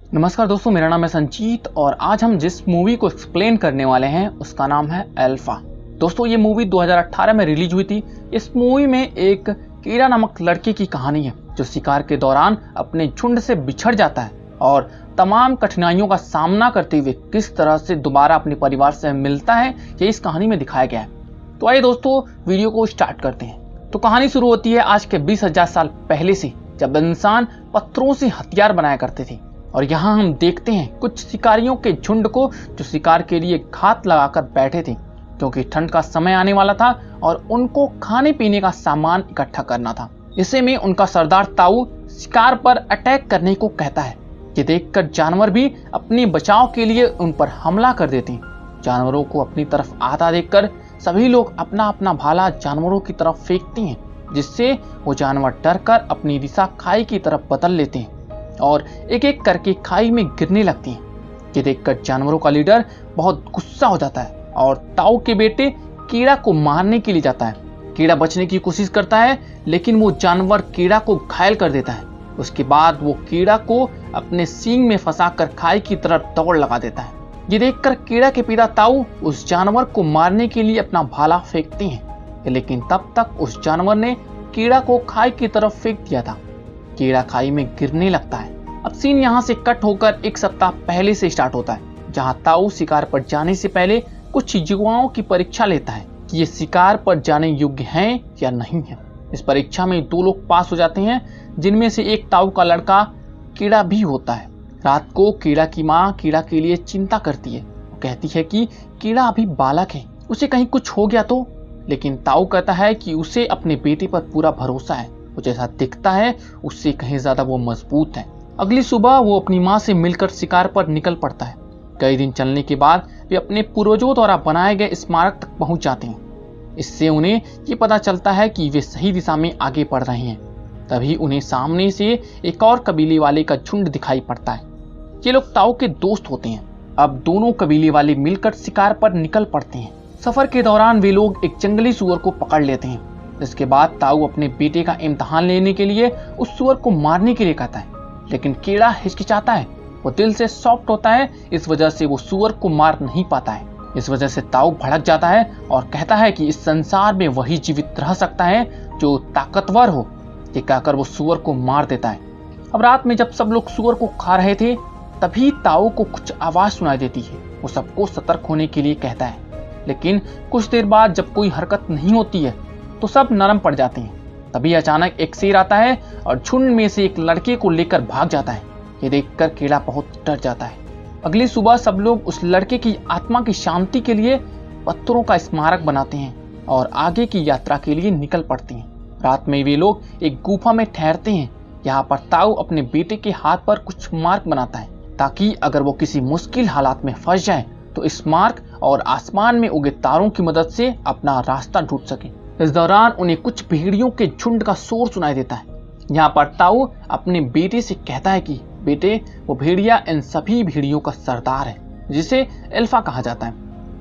नमस्कार दोस्तों, मेरा नाम है संजीत और आज हम जिस मूवी को एक्सप्लेन करने वाले हैं उसका नाम है अल्फा। दोस्तों ये मूवी 2018 में रिलीज हुई थी। इस मूवी में एक कीड़ा नामक लड़के की कहानी है जो शिकार के दौरान अपने झुंड से बिछड़ जाता है और तमाम कठिनाइयों का सामना करते हुए किस तरह से दोबारा अपने परिवार से मिलता है, ये इस कहानी में दिखाया गया है। तो आइए दोस्तों वीडियो को स्टार्ट करते हैं। तो कहानी शुरू होती है आज के 20,000 साल पहले से, जब इंसान पत्थरों से हथियार बनाया करते थे। और यहाँ हम देखते हैं कुछ शिकारियों के झुंड को जो शिकार के लिए घात लगाकर बैठे थे, क्योंकि ठंड का समय आने वाला था और उनको खाने पीने का सामान इकट्ठा करना था। ऐसे में उनका सरदार ताऊ शिकार पर अटैक करने को कहता है। ये देखकर जानवर भी अपने बचाव के लिए उन पर हमला कर देते हैं। जानवरों को अपनी तरफ आता देखकर सभी लोग अपना अपना भाला जानवरों की तरफ फेंकते हैं, जिससे वो जानवर डरकर अपनी दिशा खाई की तरफ बदल लेते हैं और एक एक करके खाई में गिरने लगती हैं। ये देखकर जानवरों का लीडर बहुत गुस्सा हो जाता है और ताऊ के बेटे कीड़ा को मारने के लिए जाता है। कीड़ा बचने की कोशिश करता है, लेकिन वो जानवर कीड़ा को घायल कर देता है। उसके बाद वो कीड़ा को अपने सींग में फंसाकर खाई की तरफ दौड़ लगा देता है। ये देखकर कीड़ा के पिता ताऊ उस जानवर को मारने के लिए अपना भाला फेंकते हैं, लेकिन तब तक उस जानवर ने कीड़ा को खाई की तरफ फेंक दिया था। कीड़ा खाई में गिरने लगता है। अब सीन यहाँ से कट होकर एक सप्ताह पहले से स्टार्ट होता है, जहाँ ताऊ शिकार पर जाने से पहले कुछ युवाओं की परीक्षा लेता है कि ये शिकार पर जाने योग्य हैं या नहीं है। इस परीक्षा में 2 लोग पास हो जाते हैं, जिनमें से एक ताऊ का लड़का कीड़ा भी होता है। रात को कीड़ा की माँ कीड़ा के लिए चिंता करती है। वो कहती है कि कीड़ा अभी बालक है, उसे कहीं कुछ हो गया तो। लेकिन ताऊ कहता है कि उसे अपने बेटे पर पूरा भरोसा है, वो जैसा दिखता है उससे कहीं ज्यादा वो मजबूत है। अगली सुबह वो अपनी माँ से मिलकर शिकार पर निकल पड़ता है। कई दिन चलने के बाद वे अपने पूर्वजों द्वारा बनाए गए स्मारक तक पहुंच जाते हैं। इससे उन्हें ये पता चलता है कि वे सही दिशा में आगे बढ़ रहे हैं। तभी उन्हें सामने से एक और कबीले वाले का झुंड दिखाई पड़ता है। ये लोग ताऊ के दोस्त होते हैं। अब दोनों कबीले वाले मिलकर शिकार पर निकल पड़ते हैं। सफर के दौरान वे लोग एक जंगली सूअर को पकड़ लेते हैं। इसके बाद ताऊ अपने बेटे का इम्तिहान लेने के लिए उस सूअर को मारने के लिए कहता है, लेकिन कीड़ा हिचकिचाता है। वो दिल से सॉफ्ट होता है, इस वजह से वो सूअर को मार नहीं पाता है। इस वजह से ताऊ भड़क जाता है और कहता है कि इस संसार में वही जीवित रह सकता है जो ताकतवर हो। ये कहकर वो सूअर को मार देता है। अब रात में जब सब लोग सूअर को खा रहे थे, तभी ताऊ को कुछ आवाज सुनाई देती है। वो सबको सतर्क होने के लिए कहता है, लेकिन कुछ देर बाद जब कोई हरकत नहीं होती है तो सब नरम पड़ जाते हैं। तभी अचानक एक शेर आता है और झुंड में से एक लड़के को लेकर भाग जाता है। ये देखकर कीड़ा बहुत डर जाता है। अगली सुबह सब लोग उस लड़के की आत्मा की शांति के लिए पत्थरों का स्मारक बनाते हैं और आगे की यात्रा के लिए निकल पड़ते हैं। रात में वे लोग एक गुफा में ठहरते हैं। यहाँ पर ताऊ अपने बेटे के हाथ पर कुछ मार्क बनाता है, ताकि अगर वो किसी मुश्किल हालात में फंस जाए तो इस मार्क और आसमान में उगे तारों की मदद से अपना रास्ता ढूंढ सके। इस दौरान उन्हें कुछ भेड़ियों के झुंड का शोर सुनाई देता है। यहाँ पर ताऊ अपने बेटे से कहता है कि बेटे, वो भेड़िया इन सभी भेड़ियों का सरदार है, जिसे अल्फा कहा जाता है,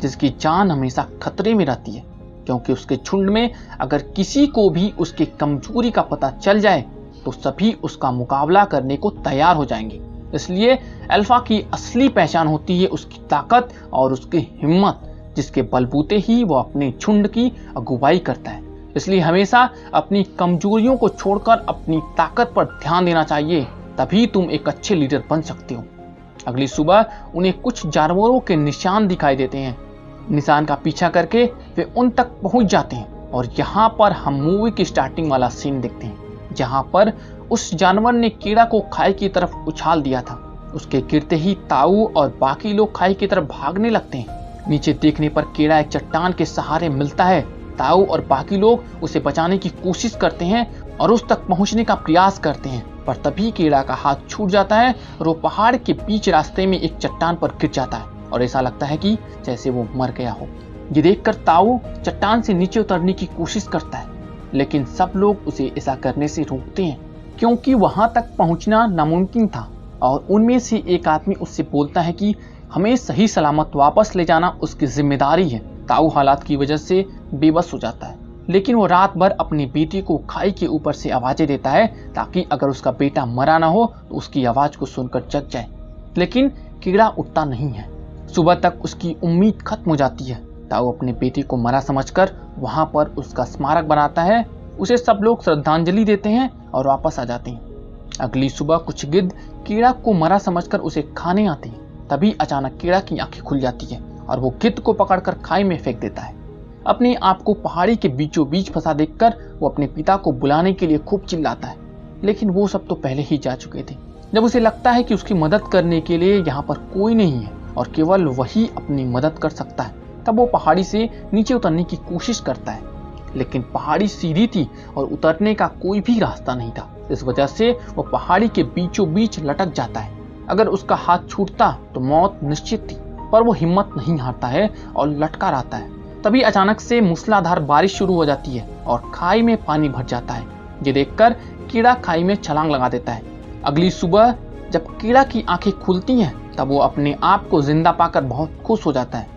जिसकी जान हमेशा खतरे में रहती है, क्योंकि उसके झुंड में अगर किसी को भी उसकी कमजोरी का पता चल जाए तो सभी उसका मुकाबला करने को तैयार हो जाएंगे। इसलिए अल्फा की असली पहचान होती है उसकी ताकत और उसकी हिम्मत, जिसके बलबूते ही वो अपने झुंड की अगुवाई करता है। इसलिए हमेशा अपनी कमजोरियों को छोड़कर अपनी ताकत पर ध्यान देना चाहिए, तभी तुम एक अच्छे लीडर बन सकते हो। अगली सुबह उन्हें कुछ जानवरों के निशान दिखाई देते हैं। निशान का पीछा करके वे उन तक पहुंच जाते हैं और यहाँ पर हम मूवी की स्टार्टिंग वाला सीन देखते हैं, जहाँ पर उस जानवर ने कीड़ा को खाई की तरफ उछाल दिया था। उसके गिरते ही ताऊ और बाकी लोग खाई की तरफ भागने लगते हैं। नीचे देखने पर कीड़ा एक चट्टान के सहारे मिलता है। ताऊ और बाकी लोग उसे बचाने की कोशिश करते हैं और उस तक पहुंचने का प्रयास करते हैं, पर तभी कीड़ा का हाथ छूट जाता है और वो पहाड़ के बीच रास्ते में एक चट्टान पर गिर जाता है और ऐसा लगता है कि जैसे वो मर गया हो। ये देखकर ताऊ चट्टान से नीचे उतरने की कोशिश करता है, लेकिन सब लोग उसे ऐसा करने से रोकते हैं, क्योंकि वहां तक पहुंचना नामुमकिन था। और उनमें से एक आदमी उससे बोलता है कि हमें सही सलामत वापस ले जाना उसकी जिम्मेदारी है। ताऊ हालात की वजह से बेबस हो जाता है, लेकिन वो रात भर अपनी बेटी को खाई के ऊपर से आवाजें देता है, ताकि अगर उसका बेटा मरा ना हो तो उसकी आवाज को सुनकर जग जाए। लेकिन कीड़ा उठता नहीं है। सुबह तक उसकी उम्मीद खत्म हो जाती है। ताऊ अपने बेटे को मरा समझकर वहां पर उसका स्मारक बनाता है। उसे सब लोग श्रद्धांजलि देते हैं और वापस आ जाते हैं। अगली सुबह कुछ गिद्ध कीड़ा को मरा समझकर उसे खाने आते हैं। तभी अचानक कीड़ा की आंखें खुल जाती है और वो गिद्ध को पकड़कर खाई में फेंक देता है। अपने आप को पहाड़ी के बीचों बीच फंसा देखकर वो अपने पिता को बुलाने के लिए खूब चिल्लाता है, लेकिन वो सब तो पहले ही जा चुके थे। जब उसे लगता है कि उसकी मदद करने के लिए यहाँ पर कोई नहीं है और केवल वही अपनी मदद कर सकता है, तब वो पहाड़ी से नीचे उतरने की कोशिश करता है। लेकिन पहाड़ी सीधी थी और उतरने का कोई भी रास्ता नहीं था। इस वजह से वो पहाड़ी के बीचों बीच लटक जाता है। अगर उसका हाथ छूटता तो मौत निश्चित थी, पर वो हिम्मत नहीं हारता है और लटका रहता है। तभी अचानक से मूसलाधार बारिश शुरू हो जाती है और खाई में पानी भर जाता है। ये देखकर कीड़ा खाई में छलांग लगा देता है। अगली सुबह जब कीड़ा की आंखें खुलती हैं, तब वो अपने आप को जिंदा पाकर बहुत खुश हो जाता है।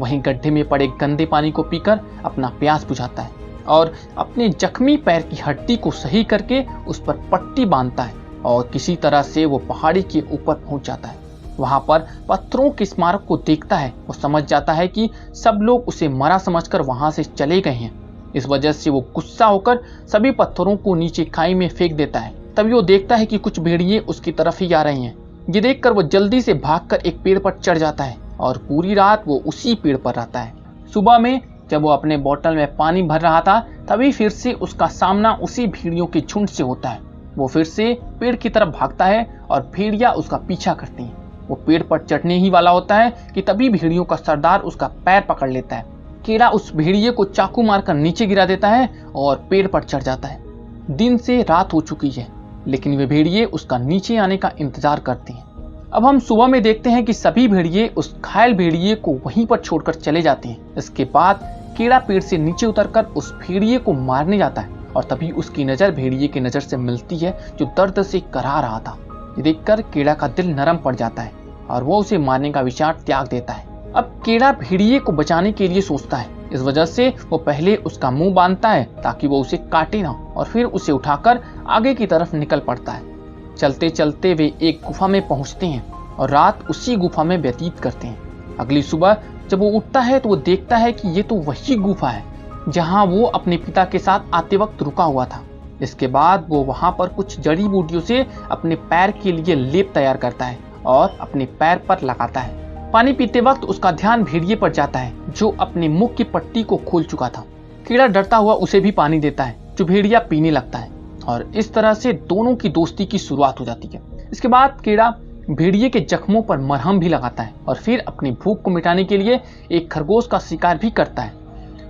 वहीं गड्ढे में पड़े गंदे पानी को पीकर अपना प्यास बुझाता है और अपने जख्मी पैर की हड्डी को सही करके उस पर पट्टी बांधता है और किसी तरह से वो पहाड़ी के ऊपर पहुंच जाता है। वहां पर पत्थरों के स्मारक को देखता है। वो समझ जाता है कि सब लोग उसे मरा समझकर वहां से चले गए हैं। इस वजह से वो गुस्सा होकर सभी पत्थरों को नीचे खाई में फेंक देता है। तभी वो देखता है कि कुछ भेड़िए उसकी तरफ ही आ रहे हैं। ये देखकर वो जल्दी से भागकर एक पेड़ पर चढ़ जाता है और पूरी रात वो उसी पेड़ पर रहता है। सुबह में जब वो अपने बोतल में पानी भर रहा था, तभी फिर से उसका सामना उसी भेड़ियों के झुंड से होता है। वो फिर से पेड़ की तरफ भागता है और भेड़िया उसका पीछा करती हैं। वो पेड़ पर चढ़ने ही वाला होता है कि तभी भेड़ियों का सरदार उसका पैर पकड़ लेता है। कीड़ा उस भेड़िए को चाकू मारकर नीचे गिरा देता है और पेड़ पर चढ़ जाता है। दिन से रात हो चुकी है, लेकिन वे भेड़िए उसका नीचे आने का इंतजार करते हैं। अब हम सुबह में देखते हैं कि सभी भेड़िए उस घायल भेड़िए को वहीं पर छोड़कर चले जाते हैं। इसके बाद कीड़ा पेड़ से नीचे उतरकर उस भेड़िए को मारने जाता है और तभी उसकी नजर भेड़िए की नजर से मिलती है, जो दर्द से करा रहा था। ये देखकर कीड़ा का दिल नरम पड़ जाता है और वो उसे मारने का विचार त्याग देता है। अब कीड़ा भेड़िए को बचाने के लिए सोचता है। इस वजह से वो पहले उसका मुंह बांधता है ताकि वो उसे काटे ना, और फिर उसे उठाकर आगे की तरफ निकल पड़ता है। चलते चलते वे एक गुफा में पहुंचते हैं और रात उसी गुफा में व्यतीत करते हैं। अगली सुबह जब वो उठता है तो वो देखता है कि ये तो वही गुफा है जहां वो अपने पिता के साथ आते वक्त रुका हुआ था। इसके बाद वो वहां पर कुछ जड़ी बूटियों से अपने पैर के लिए लेप तैयार करता है और अपने पैर पर लगाता है। पानी पीते वक्त उसका ध्यान भेड़िए पर जाता है, जो अपने मुख की पट्टी को खोल चुका था। कीड़ा डरता हुआ उसे भी पानी देता है, जो भेड़िया पीने लगता है, और इस तरह से दोनों की दोस्ती की शुरुआत हो जाती है। इसके बाद कीड़ा भेड़िए के जख्मों पर मरहम भी लगाता है और फिर अपनी भूख को मिटाने के लिए एक खरगोश का शिकार भी करता है।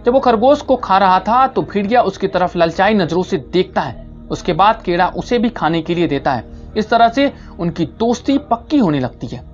जब वो खरगोश को खा रहा था तो भेड़िया उसकी तरफ ललचाई नजरों से देखता है। उसके बाद कीड़ा उसे भी खाने के लिए देता है। इस तरह से उनकी दोस्ती पक्की होने लगती है।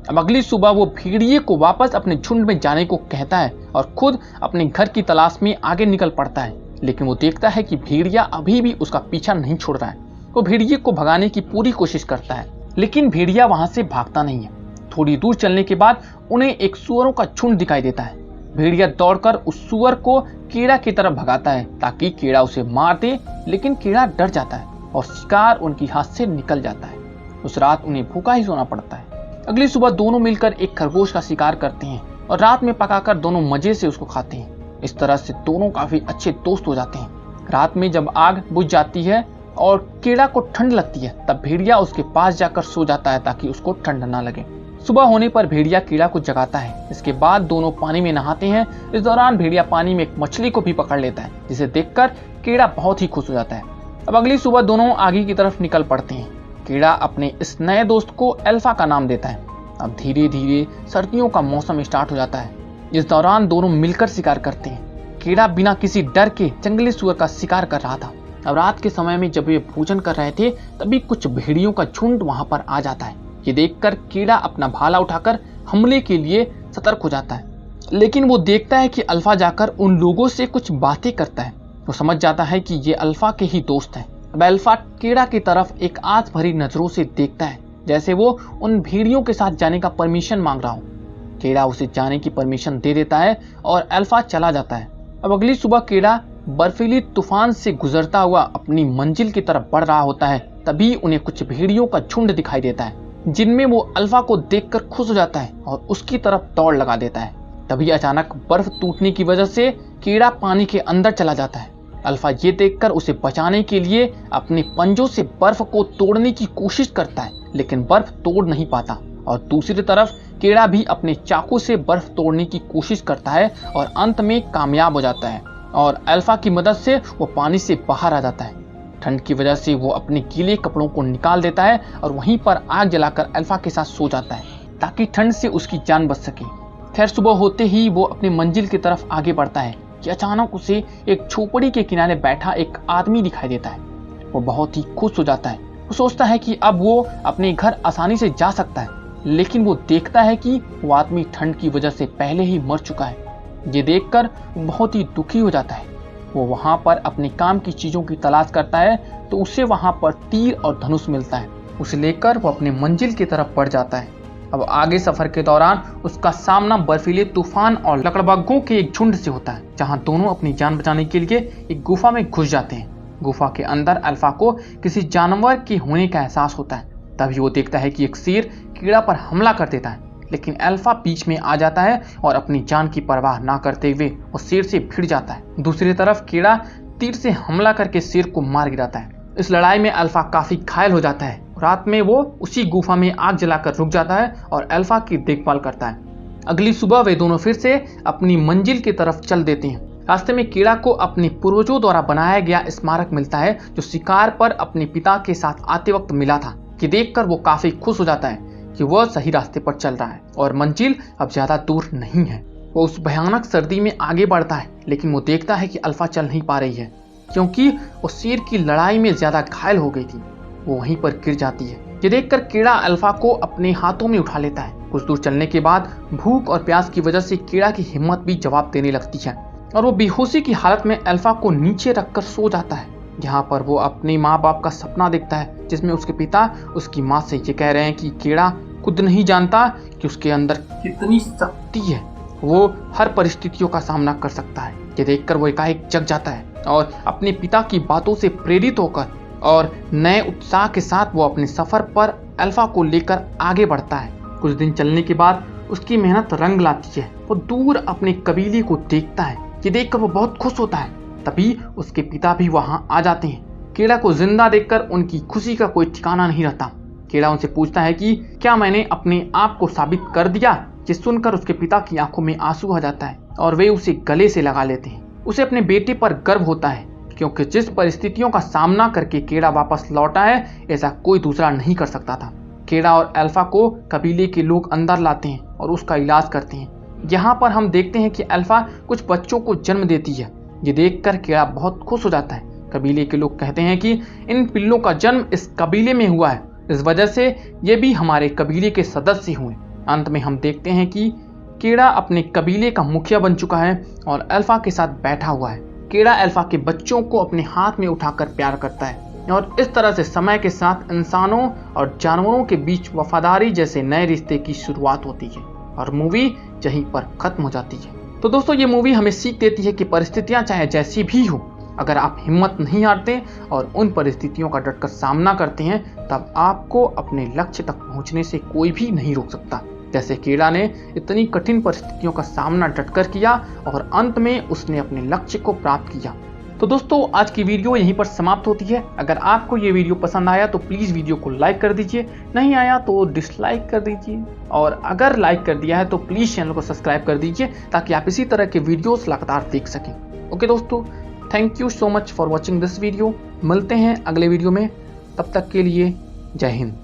अब अगली सुबह वो भेड़िए को वापस अपने झुंड में जाने को कहता है और खुद अपने घर की तलाश में आगे निकल पड़ता है, लेकिन वो देखता है कि भेड़िया अभी भी उसका पीछा नहीं छोड़ रहा है। वो भेड़िए को भगाने की पूरी कोशिश करता है, लेकिन भेड़िया वहां से भागता नहीं है। थोड़ी दूर चलने के बाद उन्हें एक सुअरों का झुंड दिखाई देता है। भेड़िया दौड़कर उस सुअर को कीड़ा की तरफ भगाता है ताकि कीड़ा उसे मार दे, लेकिन कीड़ा डर जाता है और शिकार उनकी हाथ से निकल जाता है। उस रात उन्हें भूखा ही सोना पड़ता है। अगली सुबह दोनों मिलकर एक खरगोश का शिकार करते हैं और रात में पकाकर दोनों मजे से उसको खाते हैं। इस तरह से दोनों काफी अच्छे दोस्त हो जाते हैं। रात में जब आग बुझ जाती है और कीड़ा को ठंड लगती है, तब भेड़िया उसके पास जाकर सो जाता है ताकि उसको ठंड ना लगे। सुबह होने पर भेड़िया कीड़ा को जगाता है। इसके बाद दोनों पानी में नहाते हैं। इस दौरान भेड़िया पानी में एक मछली को भी पकड़ लेता है, जिसे देखकर कीड़ा बहुत ही खुश हो जाता है। अब अगली सुबह दोनों आगे की तरफ निकल पड़ते हैं। कीड़ा अपने इस नए दोस्त को अल्फा का नाम देता है। अब धीरे धीरे सर्दियों का मौसम स्टार्ट हो जाता है। इस दौरान दोनों मिलकर शिकार करते हैं। कीड़ा बिना किसी डर के जंगली सुअर का शिकार कर रहा था। अब रात के समय में जब वे भोजन कर रहे थे, तभी कुछ भेड़ियों का झुंड वहां पर आ जाता है। ये देखकर कीड़ा अपना भाला उठाकर हमले के लिए सतर्क हो जाता है, लेकिन वो देखता है कि अल्फा जाकर उन लोगों से कुछ बातें करता है। वो समझ जाता है कि ये अल्फा के ही दोस्त हैं। अब अल्फा कीड़ा की तरफ एक आंच भरी नजरों से देखता है, जैसे वो उन भेड़ियों के साथ जाने का परमिशन मांग रहा हो। कीड़ा उसे जाने की परमिशन दे देता है और अल्फा चला जाता है। अब अगली सुबह कीड़ा बर्फीली तूफान से गुजरता हुआ अपनी मंजिल की तरफ बढ़ रहा होता है। तभी उन्हें कुछ भेड़ियों का झुंड दिखाई देता है। जिनमें वो अल्फा को देखकर खुश हो जाता है और उसकी तरफ दौड़ लगा देता है। तभी अचानक बर्फ टूटने की वजह से कीड़ा पानी के अंदर चला जाता है। अल्फा ये देखकर उसे बचाने के लिए अपने पंजों से बर्फ को तोड़ने की कोशिश करता है, लेकिन बर्फ तोड़ नहीं पाता। और दूसरी तरफ कीड़ा भी अपने चाकू से बर्फ तोड़ने की कोशिश करता है और अंत में कामयाब हो जाता है और अल्फा की मदद से वो पानी से बाहर आ जाता है। ठंड की वजह से वो अपने गीले कपड़ों को निकाल देता है और वहीं पर आग जलाकर अल्फा के साथ सो जाता है ताकि ठंड से उसकी जान बच सके। खैर सुबह होते ही वो अपनी मंजिल की तरफ आगे बढ़ता है कि अचानक उसे एक झोपड़ी के किनारे बैठा एक आदमी दिखाई देता है। वो बहुत ही खुश हो जाता है। वो सोचता है कि अब वो अपने घर आसानी से जा सकता है, लेकिन वो देखता है कि वो आदमी ठंड की वजह से पहले ही मर चुका है। ये देखकर वो बहुत ही दुखी हो जाता है। वो वहां पर अपने काम की चीजों की तलाश करता है तो उसे वहां पर तीर और धनुष मिलता है। उसे लेकर वो अपने मंजिल की तरफ बढ़ जाता है। अब आगे सफर के दौरान उसका सामना बर्फीले तूफान और लकड़बग्घों के एक झुंड से होता है, जहां दोनों अपनी जान बचाने के लिए एक गुफा में घुस जाते हैं। गुफा के अंदर अल्फा को किसी जानवर के होने का एहसास होता है। तभी वो देखता है कि एक शेर कीड़ा पर हमला कर देता है, लेकिन अल्फा बीच में आ जाता है और अपनी जान की परवाह ना करते हुए वो शेर से भिड़ जाता है। दूसरी तरफ कीड़ा तीर से हमला करके शेर को मार गिराता है। इस लड़ाई में अल्फा काफी घायल हो जाता है। रात में वो उसी गुफा में आग जलाकर रुक जाता है और अल्फा की देखभाल करता है। अगली सुबह वे दोनों फिर से अपनी मंजिल की तरफ चल देते हैं। रास्ते में कीड़ा को अपने पूर्वजों द्वारा बनाया गया स्मारक मिलता है जो शिकार पर अपने पिता के साथ आते वक्त मिला था। कि देखकर वो काफी खुश हो जाता है कि वह सही रास्ते पर चल रहा है और मंजिल अब ज्यादा दूर नहीं है। वो उस भयानक सर्दी में आगे बढ़ता है, लेकिन वो देखता है कि अल्फा चल नहीं पा रही है क्योंकि वो शेर की लड़ाई में ज्यादा घायल हो गई थी। वो वहीं पर गिर जाती है। ये देखकर कीड़ा अल्फा को अपने हाथों में उठा लेता है। कुछ दूर चलने के बाद भूख और प्यास की वजह से कीड़ा की हिम्मत भी जवाब देने लगती है और वो बेहोशी की हालत में अल्फा को नीचे रखकर सो जाता है। यहाँ पर वो अपने माँ बाप का सपना देखता है, जिसमें उसके पिता उसकी माँ से ये कह रहे हैं कि कीड़ा खुद नहीं जानता कि उसके अंदर कितनी शक्ति है, वो हर परिस्थितियों का सामना कर सकता है। ये देखकर वो एकाएक जग जाता है और अपने पिता की बातों से प्रेरित होकर और नए उत्साह के साथ वो अपने सफर पर अल्फा को लेकर आगे बढ़ता है। कुछ दिन चलने के बाद उसकी मेहनत रंग लाती है। वो दूर अपने कबीले को देखता है। ये देखकर वो बहुत खुश होता है। तभी उसके पिता भी वहां आ जाते हैं। कीड़ा को जिंदा देखकर उनकी खुशी का कोई ठिकाना नहीं रहता। कीड़ा उनसे पूछता है कि क्या मैंने अपने आप को साबित कर दिया। ये सुनकर उसके पिता की आंखों में आंसू आ जाता है और वे उसे गले से लगा लेते हैं। उसे अपने बेटे पर गर्व होता है क्योंकि जिस परिस्थितियों का सामना करके कीड़ा वापस लौटा है, ऐसा कोई दूसरा नहीं कर सकता था। कीड़ा और अल्फा को कबीले के लोग अंदर लाते हैं और उसका इलाज करते हैं। यहाँ पर हम देखते हैं कि अल्फा कुछ बच्चों को जन्म देती है। ये देखकर कीड़ा बहुत खुश हो जाता है। कबीले के लोग कहते हैं कि इन पिल्लों का जन्म इस कबीले में हुआ है, इस वजह से ये भी हमारे कबीले के सदस्य हुए। अंत में हम देखते हैं कि कीड़ा अपने कबीले का मुखिया बन चुका है और अल्फा के साथ बैठा हुआ है। कीड़ा अल्फा के बच्चों को अपने हाथ में उठाकर प्यार करता है और इस तरह से समय के साथ इंसानों और जानवरों के बीच वफादारी जैसे नए रिश्ते की शुरुआत होती है और मूवी यहीं पर खत्म हो जाती है। तो दोस्तों, ये मूवी हमें सीख देती है कि परिस्थितियां चाहे जैसी भी हो, अगर आप हिम्मत नहीं हारते और उन परिस्थितियों का डटकर सामना करते हैं, तब आपको अपने लक्ष्य तक पहुंचने से कोई भी नहीं रोक सकता। जैसे कीड़ा ने इतनी कठिन परिस्थितियों का सामना डटकर किया और अंत में उसने अपने लक्ष्य को प्राप्त किया। तो दोस्तों, आज की वीडियो यहीं पर समाप्त होती है। अगर आपको ये वीडियो पसंद आया तो प्लीज़ वीडियो को लाइक कर दीजिए, नहीं आया तो डिसलाइक कर दीजिए, और अगर लाइक कर दिया है तो प्लीज़ चैनल को सब्सक्राइब कर दीजिए ताकि आप इसी तरह के वीडियोस लगातार देख सकें। ओके दोस्तों, thank you so much for watching this video. मिलते हैं अगले वीडियो में, तब तक के लिए जय हिंद।